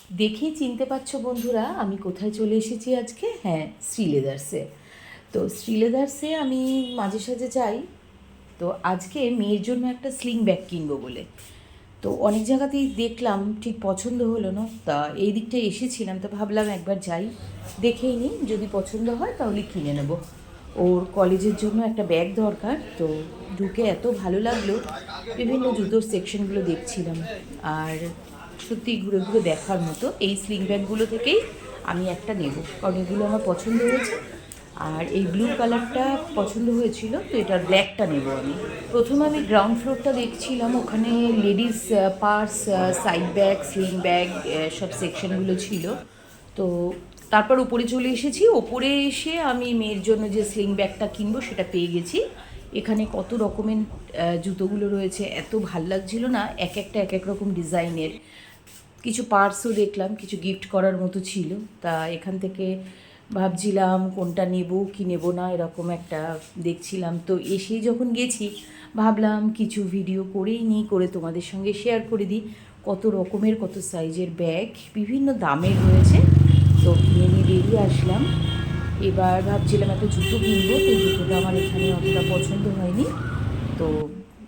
দেখেই চিনতে পারছো বন্ধুরা আমি কোথায় চলে এসেছি আজকে। হ্যাঁ, শ্রীলেদার্সে। তো শ্রীলেদার্সে আমি মাঝে সাঝে যাই। তো আজকে মেয়ের জন্য একটা স্লিং ব্যাগ কিনবো বলে তো অনেক জায়গাতেই দেখলাম, ঠিক পছন্দ হলো না। তা এই দিকটায় এসেছিলাম, তো ভাবলাম একবার যাই, দেখেই নিই, যদি পছন্দ হয় তাহলে কিনে নেব। ওর কলেজের জন্য একটা ব্যাগ দরকার। তো ঢুকে এত ভালো লাগলো, বিভিন্ন জুতোর সেকশনগুলো দেখছিলাম। আর সত্যি ঘুরে ঘুরে দেখার মতো। এই স্লিং ব্যাগগুলো থেকেই আমি একটা নেব, কারণ এগুলো আমার পছন্দ হয়েছে। আর এই ব্লু কালারটা পছন্দ হয়েছিল, তো এটার ব্ল্যাকটা নেব আমি। প্রথমে আমি গ্রাউন্ড ফ্লোরটা দেখছিলাম, ওখানে ladies purse, side bag, sling bag, সব সেকশনগুলো ছিল। তো তারপর উপরে চলে এসেছি। ওপরে এসে আমি মেয়ের জন্য যে স্লিং ব্যাগটা কিনবো সেটা পেয়ে গেছি। এখানে কত রকমের জুতোগুলো রয়েছে, এত ভাল লাগছিল না, এক একটা এক এক রকম ডিজাইনের। কিছু পার্সও দেখলাম, কিছু গিফট করার মতো ছিল। তা এখান থেকে ভাবছিলাম কোনটা নেব কি নেব না, এরকম একটা দেখছিলাম। তো এসেই যখন গেছি, ভাবলাম কিছু ভিডিও করেই নিই, করে তোমাদের সঙ্গে শেয়ার করে দিই। কত রকমের কত সাইজের ব্যাগ, বিভিন্ন দামের রয়েছে। তো কিনে নিয়ে বেরিয়ে আসলাম। এবার ভাবছিলাম একটা জুতো কিনবো, তো জুতোটা আমার এখানে অতটা পছন্দ হয়নি। তো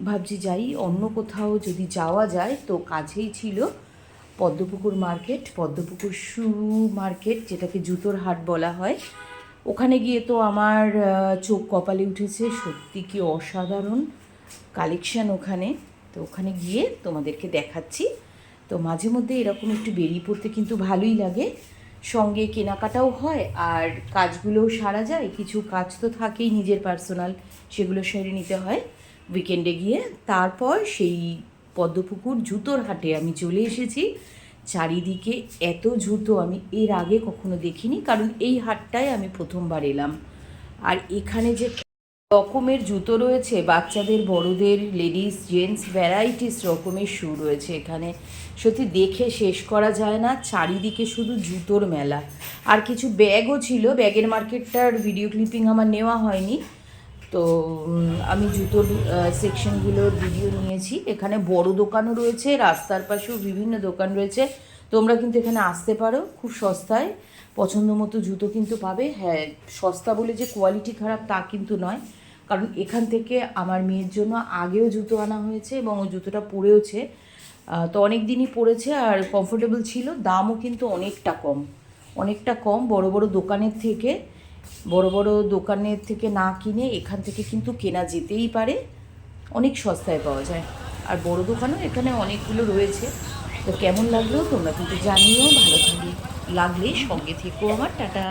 ভাবছি যাই অন্য কোথাও, যদি যাওয়া যায়। তো কাছেই ছিল পদ্মপুকুর মার্কেট, পদ্মপুকুর শু মার্কেট, যেটাকে জুতোর হাট বলা হয়। ওখানে গিয়ে তো আমার চোখ কপালে উঠেছে, সত্যি কি অসাধারণ কালেকশান ওখানে। তো ওখানে গিয়ে তোমাদেরকে দেখাচ্ছি। তো মাঝে মধ্যে এরকম একটু বেরিয়ে পড়তে কিন্তু ভালোই লাগে, সঙ্গে কেনাকাটাও হয় আর কাজগুলোও সারা যায়। কিছু কাজ তো থাকেই নিজের পার্সোনাল, সেগুলো সেরে নিতে হয় উইকেন্ডে গিয়ে। তারপর সেই পদ্মপুকুর জুতোর হাটে আমি চলে এসেছি। চারিদিকে এত জুতো আমি এর আগে কখনো দেখিনি, কারণ এই হাটটায় আমি প্রথমবার এলাম। আর এখানে যে রকমের জুতো রয়েছে, বাচ্চাদের, বড়দের, লেডিস, জেন্টস, ভ্যারাইটিস রকমের শু রয়েছে এখানে। সত্যি দেখে শেষ করা যায় না, চারিদিকে শুধু জুতোর মেলা। আর কিছু ব্যাগও ছিল, ব্যাগের মার্কেটটার ভিডিও ক্লিপিং আমার নেওয়া হয়নি। তো আমি জুতোর সেকশনগুলোর ভিডিও নিয়েছি। এখানে বড় দোকানও রয়েছে, রাস্তার পাশেও বিভিন্ন দোকান রয়েছে। তোমরা কিন্তু এখানে আসতে পারো, খুব সস্তায় পছন্দ মতো জুতো কিন্তু পাবে। হ্যাঁ, সস্তা বলে যে কোয়ালিটি খারাপ তা কিন্তু নয়, কারণ এখান থেকে আমার মেয়ের জন্য আগেও জুতো আনা হয়েছে এবং ও জুতোটা পরেওছে। তো অনেক দিনই পরেছে আর কমফোর্টেবল ছিল। দামও কিন্তু অনেকটা কম, অনেকটা কম বড় বড় দোকানের থেকে। বড় বড় দোকানের থেকে না কিনে এখান থেকে কিন্তু কেনা যেতেই পারে, অনেক সস্তায় পাওয়া যায়। আর বড় দোকানও এখানে অনেকগুলো রয়েছে। তো কেমন লাগলো তোমরা কিন্তু জানিও, ভালো লাগলে সঙ্গে থেকো আমার। টাটা।